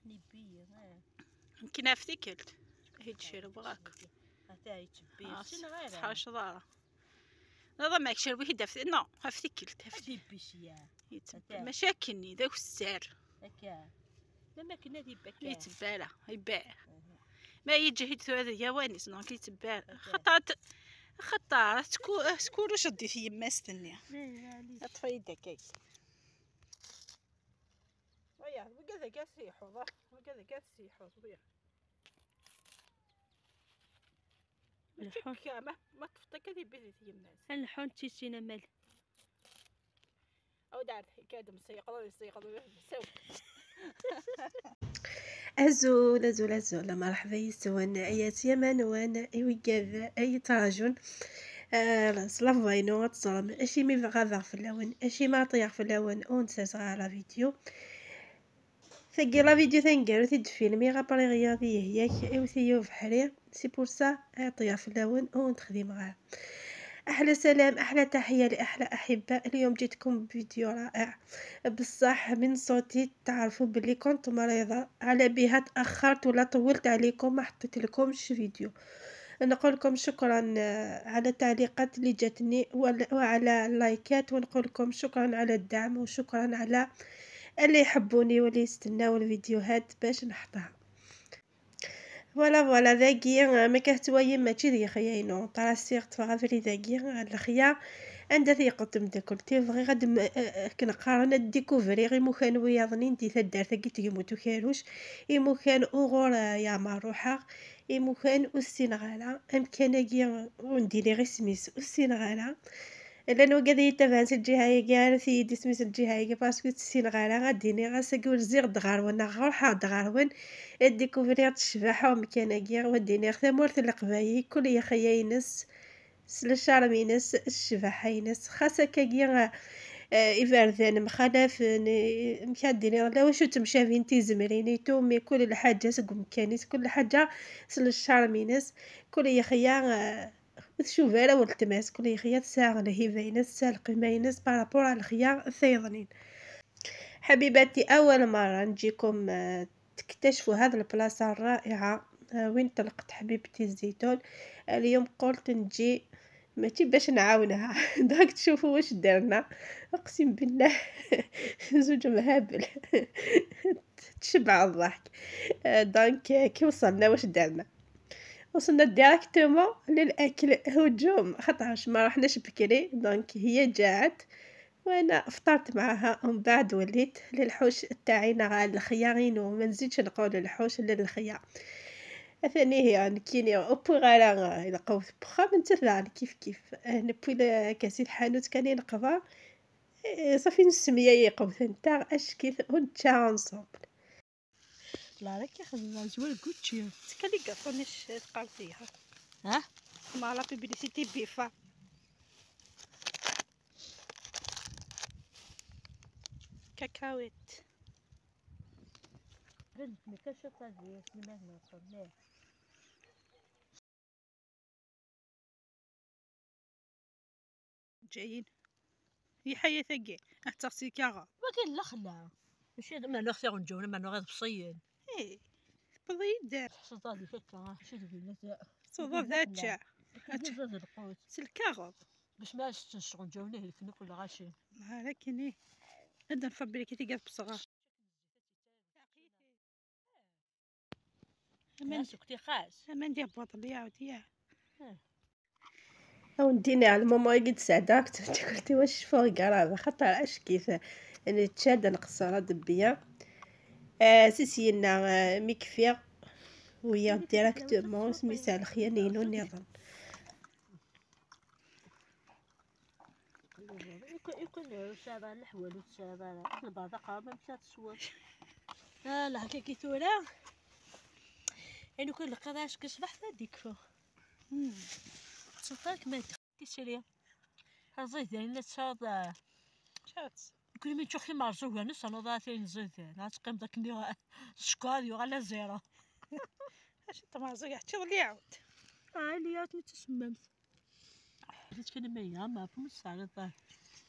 نبيه يمكن افتكلت هيد شير بغاك حتى يتبيه شنو غير حاش ضاره هذا ماك شربي هيدا نو افتكلت تبيش يا مشاكلني ذاك السعر هكا لما كنا ديبك يتبالا يباع ما يجي هيد هذا يا وانس نو كيتبالا خطار سكور واش دي في يما استني اطفي يدك هاي ويا وكذا كاع سيحو وكذا كاع سيحو ويا ما تفطك هذه بيت يماس الحون تيسينا مال او دارت كادم يسيقضوا نساو أزول مرحبا يسوان آيات يمن وانا وكذا أي تراجون صلاف فاينو تصرم اشي مي غاضغ في اللون اشي ما طيغ في اللون اونسا صغار فيديو ثقي لا فيديو ثنقالو تيد فيلمي غابري رياضيه ياك ايو ثيو بحري سي بور سا طيغ في اللون اون تخدم غا احلى سلام احلى تحيه لاحلى احباء. اليوم جيتكم بفيديو رائع بصح من صوتي تعرفوا باللي كنت مريضه على بها تاخرت ولا طولت عليكم ما حطيت لكمش فيديو. نقول لكم شكرا على التعليقات اللي جاتني وعلى اللايكات ونقول لكم شكرا على الدعم وشكرا على اللي يحبوني واللي يستناو الفيديوهات باش نحطها. فوالا ذاكي ما كهتوايا ماشي ذي خياينو طرا سيغت فغافري ذاكي الخيا عندها ثيقت مداكلتي فغي غاد كنقارن الديكوفري غي مكان وياضني ندي تدار ثقي تيموتو كاروش اي كان اوغور يا مروحه اي كان السنغاله امكانيا ونديري غير سميس السنغاله لانه قاعد يتابع الجهه كاع سيدي سميت الجهه باسكو السنغاله غاديني غاسكول زيغ دغار وانا غروح دغار الديكوفريات الشباحه ومكانيا وديني ثمورت القبايي كل يا خياينس سلشارمينس الشباحينس خاصة كاكيا إفارذان مخالف مكاديني لا واش تمشافين تيزمريني تومي كل الحاجة سقم كانيس كل حاجة سلشارمينس كل يخيا شوفالا والتماس كل يخيا ساغ لهيفينس سالقي ماينس بارابور على الخيار الثيضنين. حبيباتي أول مرة نجيكم تكتشفوا هذا البلاصة الرائعة وين طلقت حبيبتي الزيتون. اليوم قلت نجي ماشي باش نعاونها داك تشوفوا واش درنا اقسم بالله زوج مهابل تشبع الضحك. دونك كي وصلنا واش درنا وصلنا ديريكتومون للاكل هجوم خاطرش ما رحناش بكري دونك هي جاعت وانا فطرت معها ومن بعد وليت للحوش تاعينا على الخيارين وما نزيدش نقول الحوش للخيار ثاني هي كيني اوبوغالا يلقاو بخا من تلا كيف نبوي كاسي الحانوت كان ينقضى صافي نسميه يقوث نتا اش كيف ونتا انصومبل لا راك ياخذ زوال كوتشي تكالي قاطونيش تقال فيها ها مع لا بيبليسيتي بيفا كاكاويت بنت مكشطة دي سلمان نوصل جايين هي حياة ثقي احتغسي كاغا وكاين لخلا ماشي ما نختي نجونا ما نغير بصين ايه بضيد صدادي فكا شي تقول صداد ذاتشا زاد القوت سلكاغا باش ما تشغل جونا هيك ناكل غاشي لكن ايه هذا نفبري كي تلقى بصغار امان سكتي خاص امان ديال بطبيعة عاوديها او نديني على ماما قد سعداك قلتي واش فوق قرابه خاطر اش كيف انا تشاد نقصره دبيه سيسينا مكفي ويا ديريكتومون سميتها الخيانين نظن يكون سابا الحوال والسابا البعض قام مشات تسوى لا هكا كي ثورا يعني كل قداش كشبح ثديك فوق صدقك ما تسري هزيت يعني تصاد شات كل من تشوفي مرزوقه نص انا ضاعتين زيت لا تقيم داك اللي شكار يغلى زيرو اش انت مرزوق حتى ولي يعاود اللي يعاود متسممت حيت كان ما ما فهمتش على الظاهر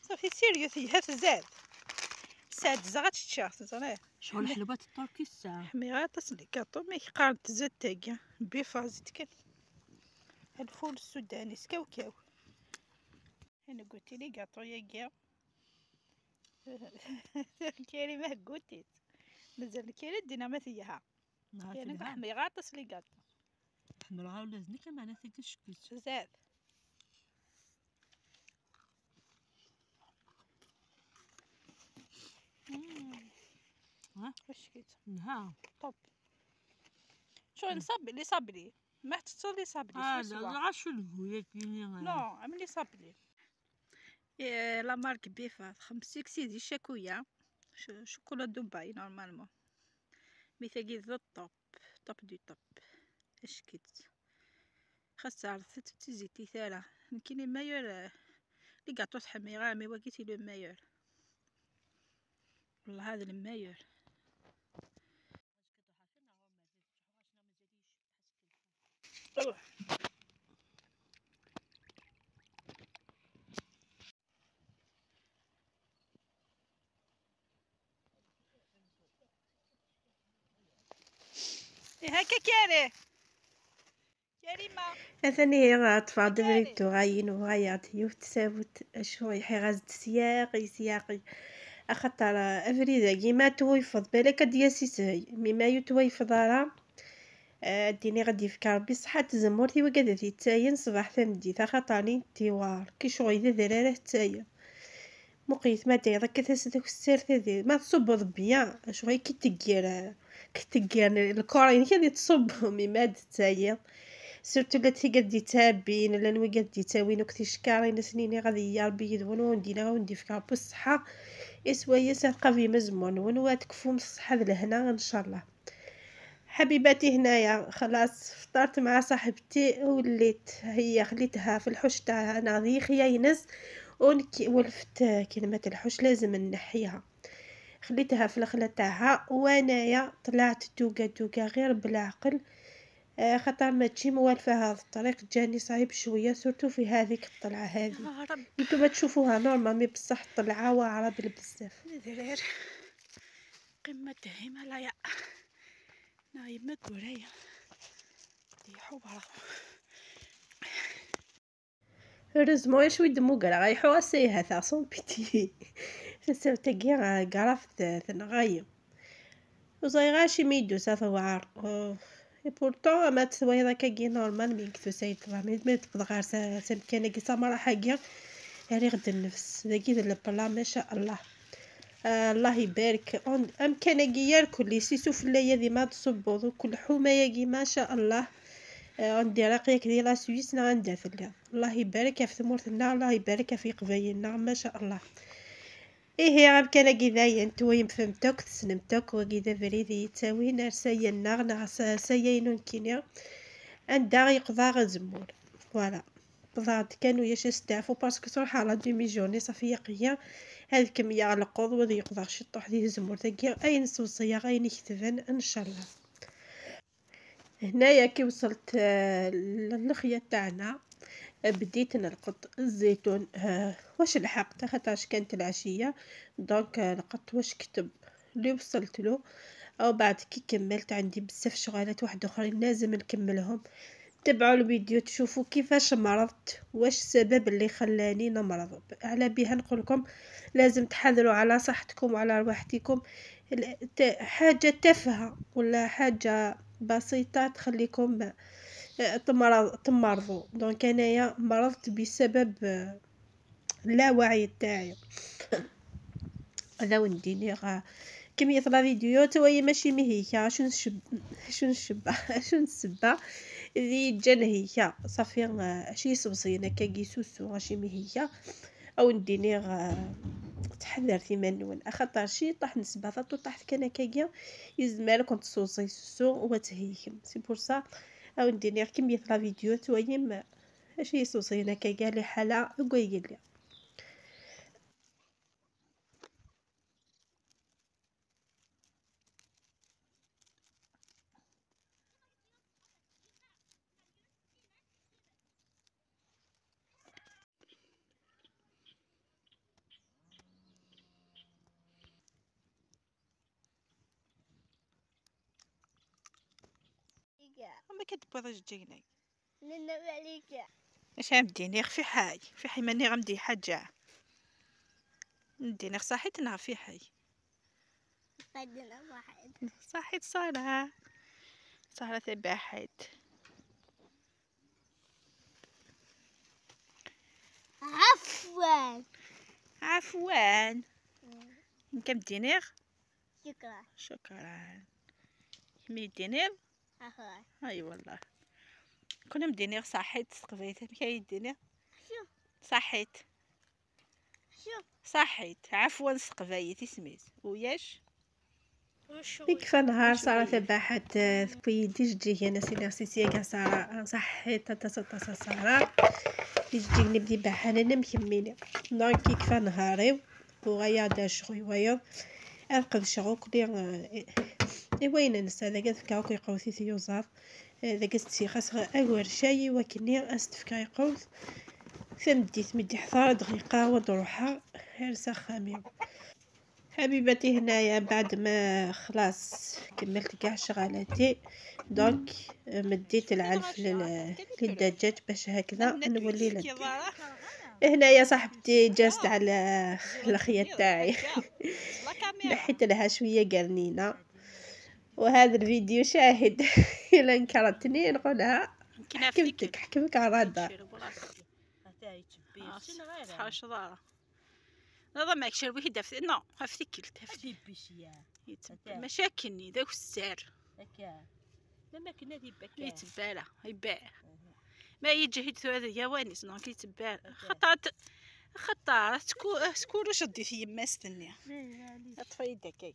صافي سيريو هات زاد ساعة زغات تشارت زراه شغل حلوبات التركي الساعة. حميغة تصلي كاطو مي قارد زاد تاقيا بيفا زيت كان الفول السوداني سكاو انا قلت لي كاطو يا كيا كيري ما قلتيت مازال كيري دينا ما فيها انا حميغة تصلي كاطو حمرها ولا زنيكه معنا في كشكش زاد ها واش كيت نها طب شو نصب لي ما تصلي صاب لي لا شو نقول لك نو عملي صاب لي لا مارك بيفا 5 سيدي شاكويا شوكولا دبي نورمالمون مثاقي ذو الطوب دو طوب اش كيت خاص عرفت تزيتي ثالا يمكن المايور لي كاطو حميغه مي وقيتي لو مايور والله هذا المايور هكا كريمة أثني تفاضل ريتو غاين وغايات يوتسابوت شوي حيغاز سياقي أخطر أفريدا كيما تويفض بالك دياسي سهي مما يتويفض راه ديني غادي يفكر بصحة زمورتي وكذا تاين صباح ثمدي خاطرني تيوار كي شغل ذا درارة تاين مقيت ما داير كثاس داك السير ثدي ما تصب بيان شغل كي تقير الكورين كي تصب مما تاين سيرتو لا تيقدي تابين لا نوي قدي تاوين وكتي شكارين سنيني غادي يا ربي يدون وندينا وندي فكر بالصحة اسويا ساقا في مزمون ونواتكفو من الصحة لهنا ان شاء الله. حبيباتي هنايا خلاص فطرت مع صاحبتي وليت هي خليتها في الحوش تاعها انا غادي ينس ولفت كلمة الحوش لازم نحيها خليتها في الخلا تاعها وانايا طلعت توقا غير بالعقل خاطر ماشي موالفه هذا الطريق جاني صعيب شويه سورتو في هذيك الطلعه هذه نتوما تشوفوها نورمال مي بصح الطلعه واعره بزاف درير قمة الهيمالايا نايمة قرية دي حوارة رزمو شوي دمو قرا غايحو سيها تاع صون بيتي ساو تاكي قرافت ثنغايم وزايغاشي ميدو سافوار اي بورطون ما تسوي هذاك كي نورمال مين كتو سايد رامي ما تبغى سن كان كي سمرا حاجه يعني غد النفس ذاكي البلا ما شاء الله الله يبارك ام كان كيار كل سيسو في الليل ما تصبوا كل حومه ما شاء الله عندي راقيه كدي لا سويس عندها في الليل الله يبارك في ثمورتنا الله يبارك في قبايلنا ما شاء الله ايه غاب كان كذا نتويم فهمتك تسنمتك وكذا فريدي تاوين سينا سيينون كينيا عندها يقضى غزمور فوالا بضاد كانوا ياش استعفوا باسكو صراحه لا دومي جورني صافي قيا هاد كميه على القوض وذي يقضى شطوح دي زمور تاكيا اي نسوصيه غاين يكتفن ان شاء الله. هنايا كي وصلت للخيه تاعنا بديت نلقط الزيتون واش لحقت خاطرش كانت العشيه دونك لقطت واش كتب اللي وصلت له او بعد كي كملت عندي بزاف شغالات واحد اخرين لازم نكملهم. تابعوا الفيديو تشوفوا كيفاش مرضت واش السبب اللي خلاني نمرض على بها نقولكم لازم تحذروا على صحتكم وعلى رواحتكم حاجه تافهه ولا حاجه بسيطه تخليكم تمرضوا دونك انايا مرضت بسبب لا وعي تاعي هذا ونديني كمية لا فيديو توي ماشي مهيكا شو نسبه ذي جن هيكا صافي شي صبصينا كاكي سوسو ماشي مهيكا او نديني تحذر في منون اخطر شي طاح نسبه طاحت كان كاكيا يزمال كنت صوصي سوسو وتهيكم سي بور سا او ندير كمية لا فيديو تويم اشي صوصينا كاكيا لي حالة قويل لي ما كتبغي الجيني ننام عليك. اش غنديني في حي ماني غندي حاجه نديني صحيت نهار في حي قدنا واحد. صحيت صالة تباحت عفوا كم دينير شكرا 100 دينار اي والله كنا مدينير صحيت سقفيت كاين دينير صحيت عفوا سقفايتي سميت وياش كيف نهار صارت تباحت بيدي جيجي انا سينيرسيتي كاع صار صحيت تصا صار يجيني بدي بحال انا مكمله دونك كيف نهاري وغيا دا شويه ارقد شغوك لي وين نسى داك تفكاو كيقوثي ثيوزاف داك استيخاس اول شاي وكني استفكا يقوث مدي حثار دقيقه ودروحها هرسا خامي حبيبتي هنايا بعد ما خلاص كملت كاع شغالاتي دونك مديت العلف للدجاج باش هكذا نولي ندير هنايا صاحبتي جالست على الخيا تاعي نحيت لها شويه قرنينه وهذا الفيديو شاهد الا انكرتني نقولها حكمك على الرادار نظام ماك شربي دافت نو افتكلت مشاكلني ذاك السعر لما كنا ديبا يتبالا يباع ما يجهد هذا يوانس نو كيتبالا خطات سكور شدي في يما استني اطفي يدك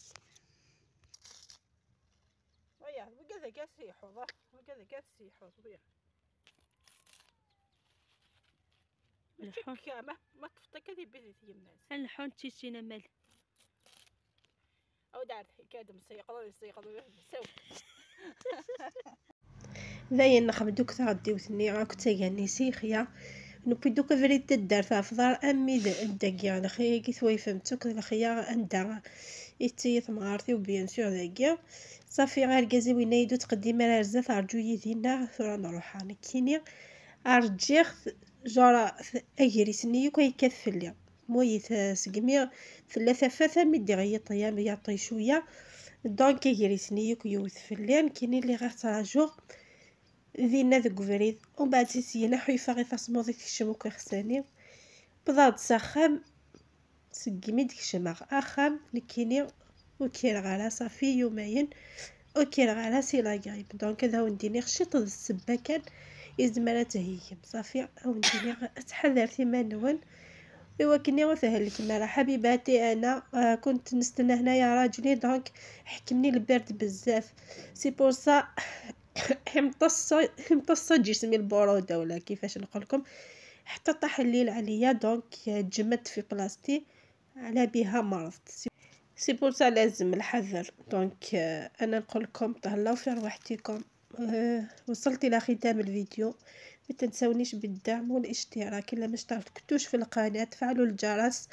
ويا وكذا كاع سيحو وكذا كاع سيحو ويا ما تفطك هذه بيتي يماس الحون تيسينا مال او دارت كاد مسيقضوا سو ذاين نخبدوك تغدي وثني راك تيغني سيخيا نبي دوك فريد الدار فافضار امي داكيا على خيا كي ثوي فهمتوك الخيا عندها يتيث مغارتي وبيان سور داكيا صافي غير كازي وين يدو تقديم راه رزاف ارجو يدينا ثورا نروح انا كيني ارجيخ جرا اجري سنيو كي كفليا مويت سقمي ثلاثه فاثه مدي غيط يعطي شويه دونك يجري سنيو كيوث فلان كاينين اللي غير تراجو ذينا ذوك فريد ومن بعد سينا حيفا غير تصمودي تكشمو كيخساني بضاد سخام سقمي ديك الشماغ اخام نكيني وكير غالا صافي يومين وكير غالا سي لا غريب دونك هذا ونديني خشيط السبه كان يزمرا تهيم صافي ونديني اتحذر ثما نون ايوا كني وسهلك مرا حبيباتي انا كنت نستنى هنايا راجلي دونك حكمني البرد بزاف سي بور سا همتصه جسمي البروده ولا كيفاش نقول لكم حتى طاح الليل عليا دونك تجمدت في بلاصتي على بها مرضت سي بور سا لازم الحذر دونك انا نقول لكم تهلاو في رواحتكم وصلت الى ختام الفيديو ما تنسونيش بالدعم والاشتراك الا ما اشتركتوش في القناه فعلوا الجرس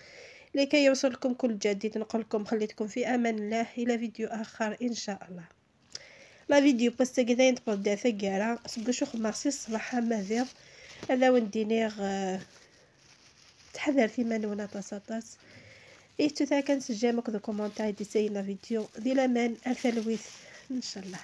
لكي يوصلكم كل جديد نقول لكم خليتكم في امان الله الى فيديو اخر ان شاء الله لا فيديو بس كذا نتبدا ثقاره سبشو خماسي الصباح ماذير هذا وندينيغ تحذر في منونا تصاطاس ايتو تا كنسجل مكذو كومونتاي دي سينا فيديو دي لامان الثلويث ان شاء الله.